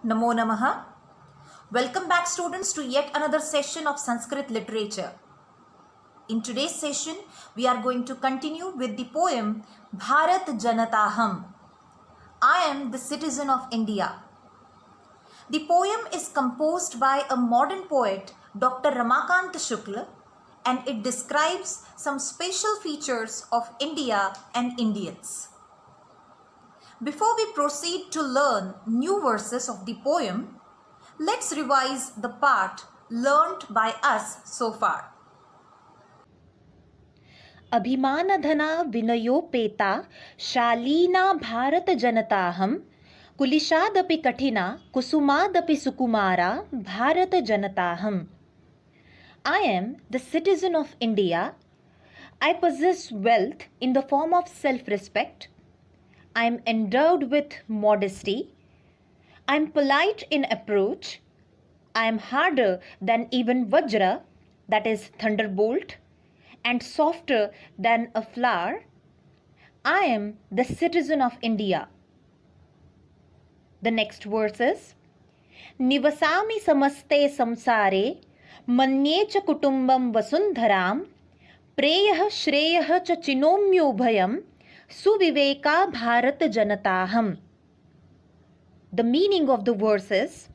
Namo Namaha. Welcome back, students, to yet another session of Sanskrit literature. In today's session, we are going to continue with the poem Bharat Janataham. I am the citizen of India. The poem is composed by a modern poet, Dr. Ramakant Shukla, and it describes some special features of India and Indians. Before we proceed to learn new verses of the poem, let's revise the part learnt by us so far. अभिमानधना विनयोपेता Shalina Bharat जनताहं कुलिशादपि कठिना कुसुमादपि सुकुमारा Bharat जनताहं. I am the citizen of India. I possess wealth in the form of self-respect. I am endowed with modesty. I am polite in approach. I am harder than even Vajra, that is thunderbolt, and softer than a flower. I am the citizen of India. The next verse is Nivasami samaste samsare manye cha kutumbam vasundharam preyah shreyah cha chinomyo bhayam suviveka bharat janataham. The meaning of the verse is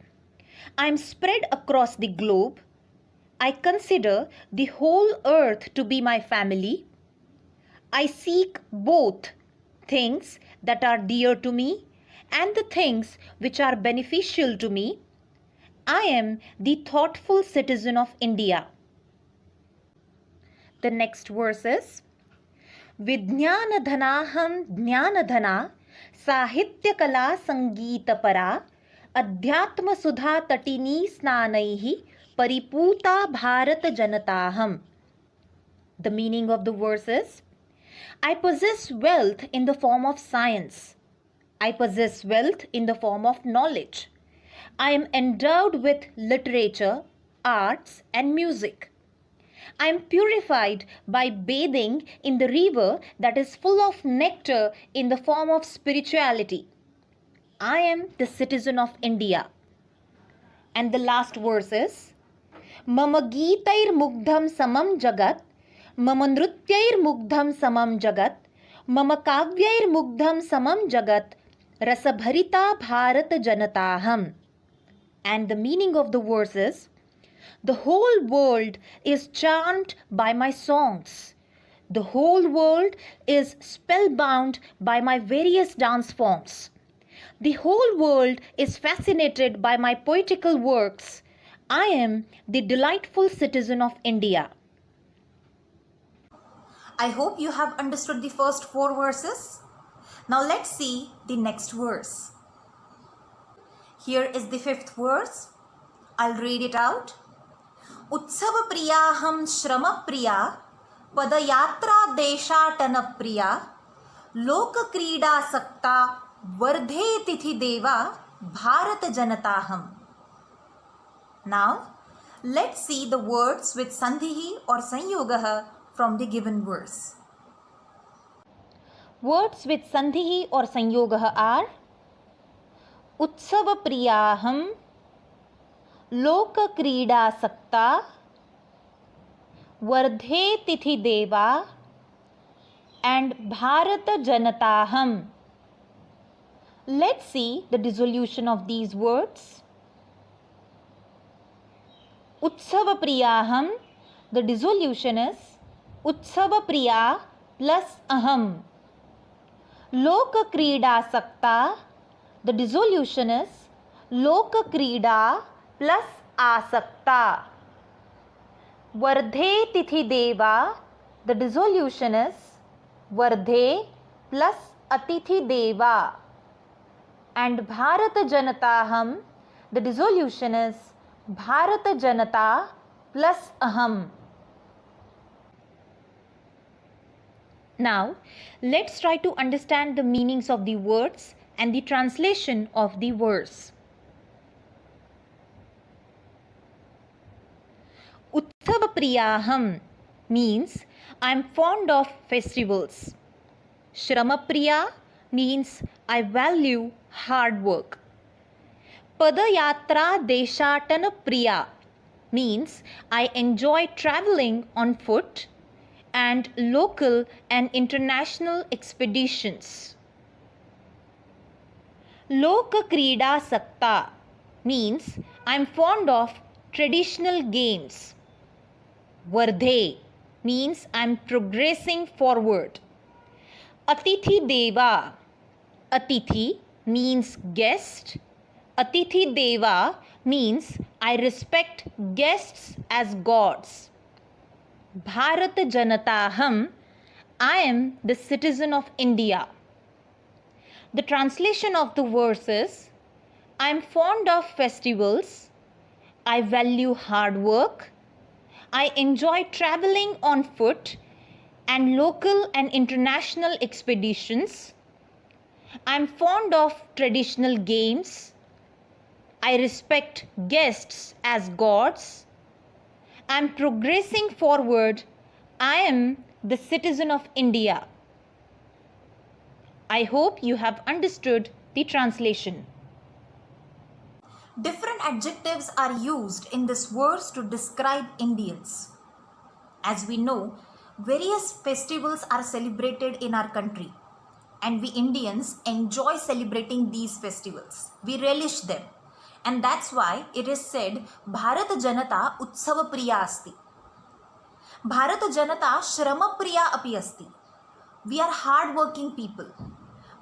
I am spread across the globe. I consider the whole earth to be my family. I seek both things that are dear to me and the things which are beneficial to me. I am the thoughtful citizen of India. The next verse is Vidnyanadhanaham Jnanadhana Sahitya Kala Sangeeta Para Adhyatma Sudha Tatini Snanaihi Pariputa Bharat Janataham. The meaning of the verse is I possess wealth in the form of science. I possess wealth in the form of knowledge. I am endowed with literature, arts, and music. I am purified by bathing in the river that is full of nectar in the form of spirituality. I am the citizen of India. And the last verse is Mama Geetair Mugdham Samam Jagat Mama Nrutyair Mugdham Samam Jagat Mama Kavyair Mugdham Samam Jagat Rasabharita Bharat Janataham. And the meaning of the verse is the whole world is charmed by my songs. The whole world is spellbound by my various dance forms. The whole world is fascinated by my poetical works. I am the delightful citizen of India. I hope you have understood the first 4 verses. Now let's see the next verse. Here is the 5th verse. I'll read it out. Utsava priyaham shrama priya padayatra deshatana priya loka krida sakta vardhe tithi deva bharat janataham. Now let's see the words with sandhihi or sanyogaha from the given verse. Words with sandhihi or sanyogaha are Utsava priyaham Loka krida sakta Vardhe tithi deva and Bharata janataham. Let's see the dissolution of these words. Utsava priyaham, the dissolution is Utsava priya plus aham. Loka krida sakta, the dissolution is Loka krida plus asakta. Vardhe tithi deva, the dissolution is Vardhe plus atithi deva. And Bharata janataham, the dissolution is Bharata janata plus aham. Now, let's try to understand the meanings of the words and the translation of the verse. Utsava priyaham means I am fond of festivals. Shrama priya means I value hard work. Padayatra Deshatana Priya means I enjoy traveling on foot and local and international expeditions. Loka Krida Sakta means I'm fond of traditional games. Vardhe means I'm progressing forward. Atithi Deva. Atithi means guest. Atithi Deva means I respect guests as gods. Bharat Janataham, I am the citizen of India. The translation of the verse is, I am fond of festivals. I value hard work. I enjoy traveling on foot and local and international expeditions. I am fond of traditional games. I respect guests as gods. I am progressing forward. I am the citizen of India. I hope you have understood the translation. Different adjectives are used in this verse to describe Indians. As we know, various festivals are celebrated in our country, and we Indians enjoy celebrating these festivals. We relish them, and that's why it is said Bharat Janata Utsava Priya Asti. Bharat Janata Shrama Priya Api Asti. We are hard working people.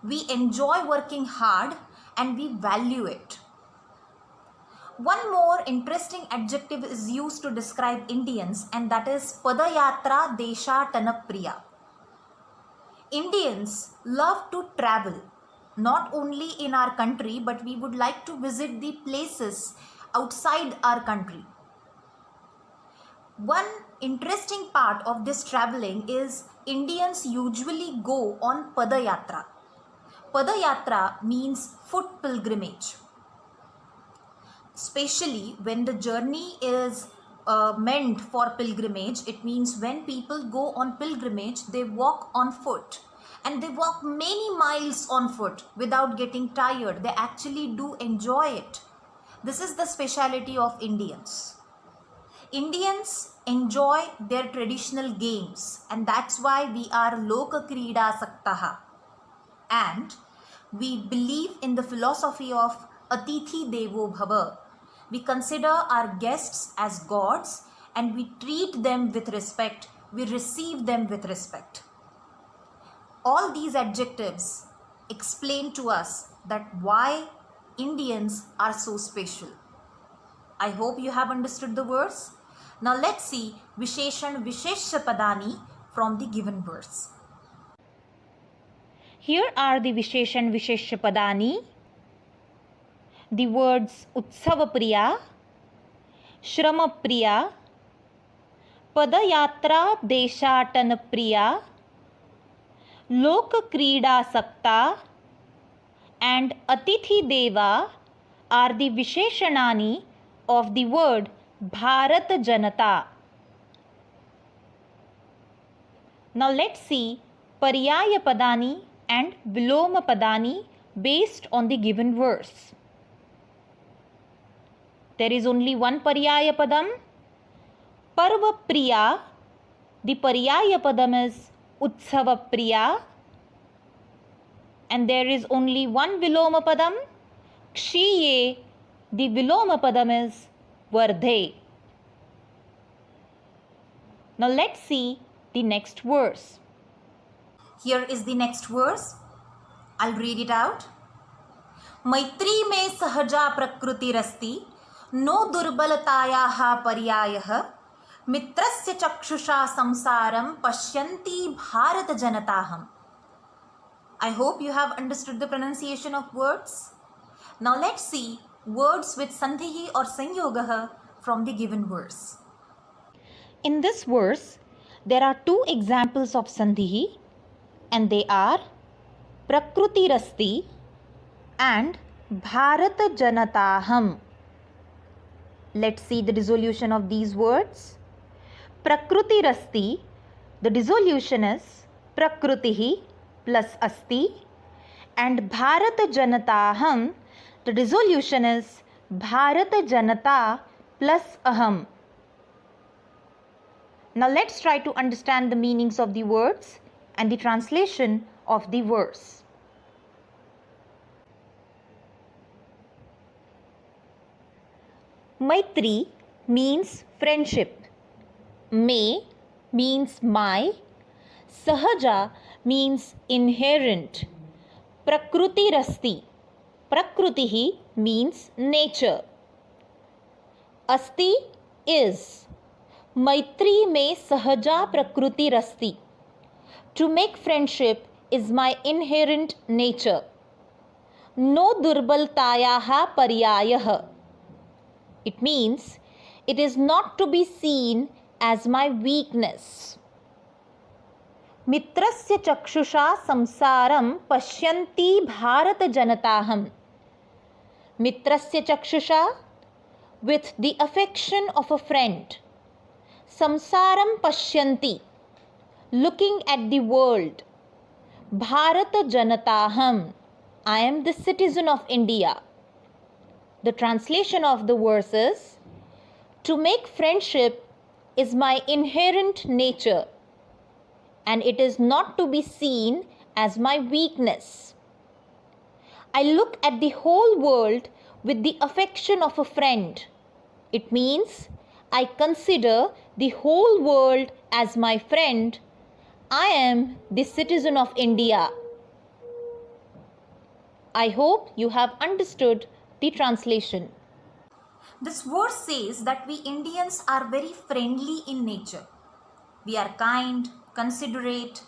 We enjoy working hard and we value it. One more interesting adjective is used to describe Indians, and that is Padayatra Deshatana Priya. Indians love to travel, not only in our country, but we would like to visit the places outside our country. One interesting part of this traveling is Indians usually go on Padayatra. Padayatra means foot pilgrimage. Especially when the journey is meant for pilgrimage, it means when people go on pilgrimage, they walk on foot and they walk many miles on foot without getting tired. They actually do enjoy it. This is the speciality of Indians. Indians enjoy their traditional games, and that's why we are Loka Krida Saktaha. And we believe in the philosophy of Atithi Devo Bhava. We consider our guests as gods and we treat them with respect. We receive them with respect. All these adjectives explain to us that why Indians are so special. I hope you have understood the verse. Now let's see Visheshan Vishesha Padani from the given verse. Here are the Visheshan Vishesha Padani. The words Utsava Priya, Shrama Priya, Padayatra Deshatana Priya, Loka Krida Sakta and Atithi Deva are the Visheshanani of the word Bharat Janata. Now let's see Paryaya Padani and Viloma Padani based on the given verse. There is only one Paryaya Padam, Parva Priya. The Paryaya Padam is Utsava Priya. And there is only one Viloma Padam, Kshiye. The Viloma Padam is Vardhe. Now let's see the next verse. Here is the next verse. I'll read it out. Maitri me sahaja prakruti rasti no durbalatayaha paryayah mitrasya chakshusha samsaram pashyanti bharat janataham. I hope you have understood the pronunciation of words. Now let's see words with sandhihi or sanyogah from the given verse. In this verse, there are two examples of sandhihi, and they are Prakruti Rasti and Bharat Janataham. Let's see the dissolution of these words. Prakruti Rasti, the dissolution is Prakrutihi plus Asti, and Bharat Janataham, the dissolution is Bharat Janata plus aham. Now let's try to understand the meanings of the words and the translation of the verse. Maitri means friendship. Me means my. Sahaja means inherent. Prakruti rasti. Prakrutihi means nature. Asti is. Maitri mein sahaja prakriti rasti. To make friendship is my inherent nature. No durbaltayaha paryayah. It means it is not to be seen as my weakness. Mitrasya chakshusha samsaram pashyanti bharat janataham. Mitrasya chakshusha, with the affection of a friend. Samsaram pashyanti, looking at the world. Bharat janataham, I am the citizen of India. The translation of the verse is, to make friendship is my inherent nature, and it is not to be seen as my weakness. I look at the whole world with the affection of a friend. It means I consider the whole world as my friend. I am the citizen of India. I hope you have understood the translation. This verse says that we Indians are very friendly in nature. We are kind, considerate,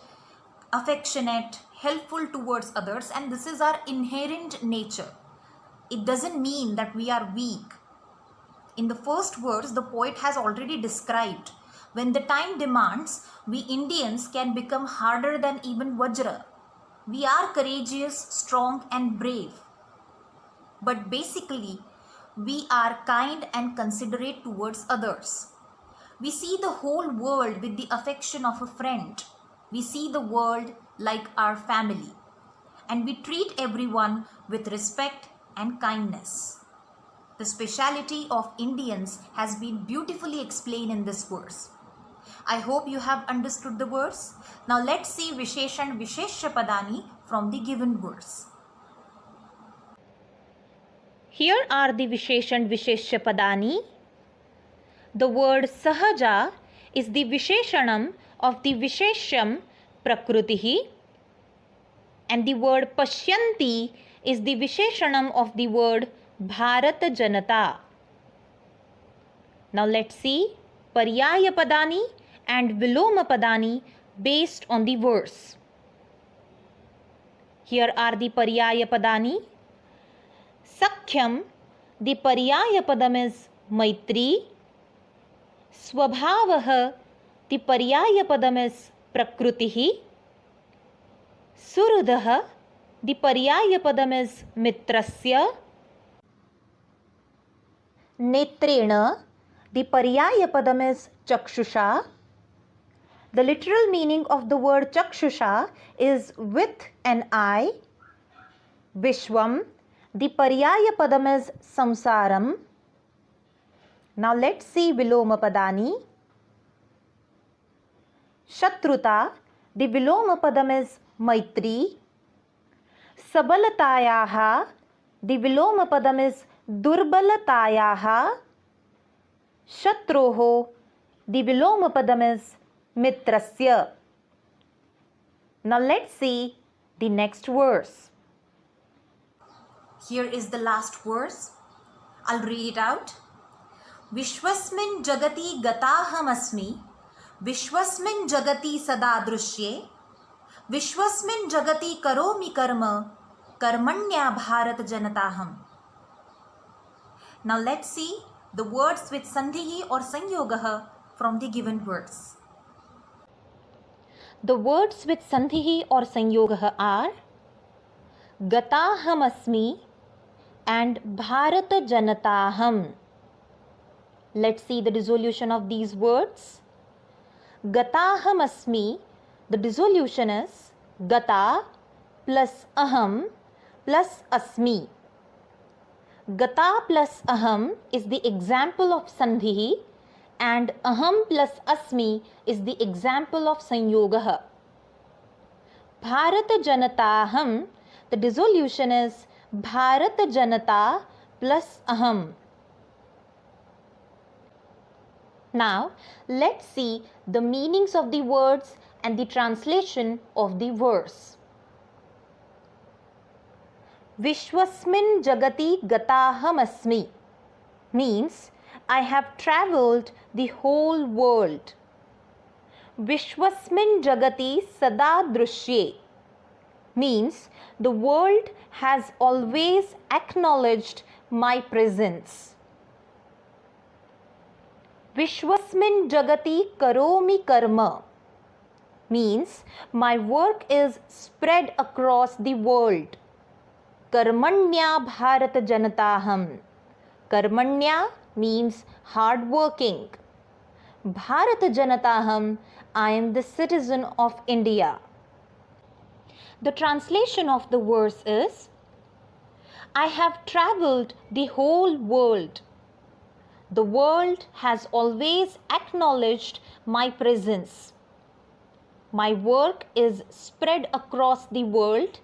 affectionate, helpful towards others, and this is our inherent nature. It doesn't mean that we are weak. In the first verse, the poet has already described when the time demands, we Indians can become harder than even Vajra. We are courageous, strong, and brave. But basically, we are kind and considerate towards others. We see the whole world with the affection of a friend. We see the world like our family. And we treat everyone with respect and kindness. The speciality of Indians has been beautifully explained in this verse. I hope you have understood the verse. Now let's see Visheshan Visheshya Padani from the given verse. Here are the Visheshan Visheshya Padani. The word Sahaja is the Visheshanam of the Visheshyam Prakrutihi, and the word Pashyanti is the Visheshanam of the word Bharat Janata. Now let's see Paryaya Padani and Viloma Padani based on the verse. Here are the Paryaya Padani. Sakhyam, the Paryaya Padam is Maitri. Swabhavah, the Paryaya Padam is Prakrutihi. Surudah, the Paryaya Padam is Mitrasya. Netrena, the Paryaya Padam is Chakshusha. The literal meaning of the word Chakshusha is with an eye. Vishwam, the Paryaya Padam is Samsaram. Now let's see Viloma Padani. Shatruta, the Viloma Padam is Maitri. Sabalatayaha, the Viloma Padam is Durbalatayaha. Shatroho, the Viloma Padam is Mitrasya. Now let's see the next verse. Here is the last verse. I'll read it out. Vishwasmin jagati gataham asmi, Vishwasmin jagati sada drushye, Vishwasmin jagati karomi karma, Karmanya bharat janataham. Now let's see the words with sandhihi or sanyogaha from the given verse. The words with sandhihi or sanyogaha are Gataham asmi and Bharat Janataham. Let's see the dissolution of these words. Gataham asmi, the dissolution is Gata plus Aham plus Asmi. Gata plus aham is the example of sandhi and aham plus asmi is the example of sanyogah. Bharat Janataham, the dissolution is Bharat Janata plus aham. Now, let's see the meanings of the words and the translation of the verse. Vishwasmin Jagati Gataham Asmi means I have travelled the whole world. Vishwasmin Jagati Sada Drushye means the world has always acknowledged my presence. Vishwasmin Jagati Karomi Karma means my work is spread across the world. Karmanya Bharat Janataham. Karmanya means hard working. Bharat Janataham, I am the citizen of India. The translation of the verse is, I have travelled the whole world. The world has always acknowledged my presence. My work is spread across the world.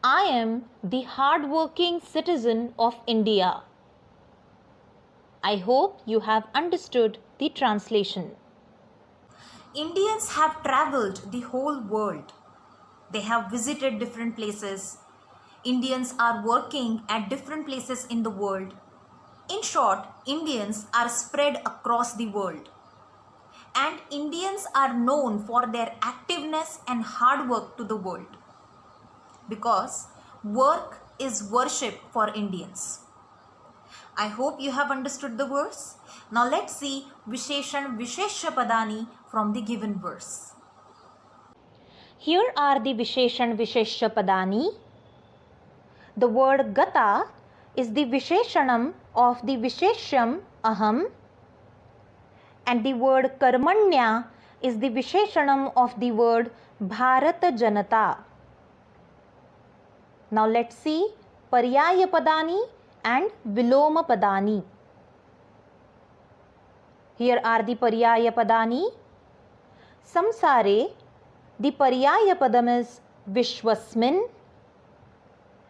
I am the hard-working citizen of India. I hope you have understood the translation. Indians have traveled the whole world. They have visited different places. Indians are working at different places in the world. In short, Indians are spread across the world. And Indians are known for their activeness and hard work to the world. Because work is worship for Indians. I hope you have understood the verse. Now let's see Visheshan Visheshya Padani from the given verse. Here are the Visheshan Visheshya Padani. The word Gata is the Visheshanam of the Visheshyam Aham, and the word Karmanya is the Visheshanam of the word Bharat Janata. Now let's see Paryaya Padani and Viloma Padani. Here are the Paryaya Padani. Samsare, the Paryaya Padam is Vishwasmin.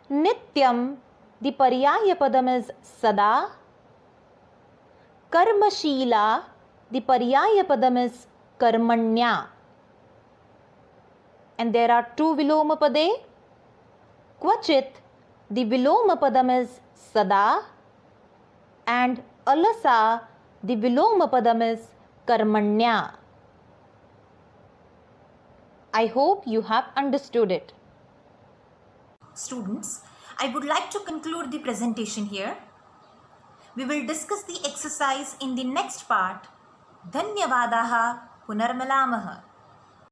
Nityam, the Paryaya Padam is Sada. Karmashila, the Paryaya Padam is Karmanya. And there are two Viloma Pade. Kvachit, the Viloma Padam is Sada, and Alasa, the Viloma Padam is Karmanya. I hope you have understood it. Students, I would like to conclude the presentation here. We will discuss the exercise in the next part. Dhanyavadaha Punarmilamaha.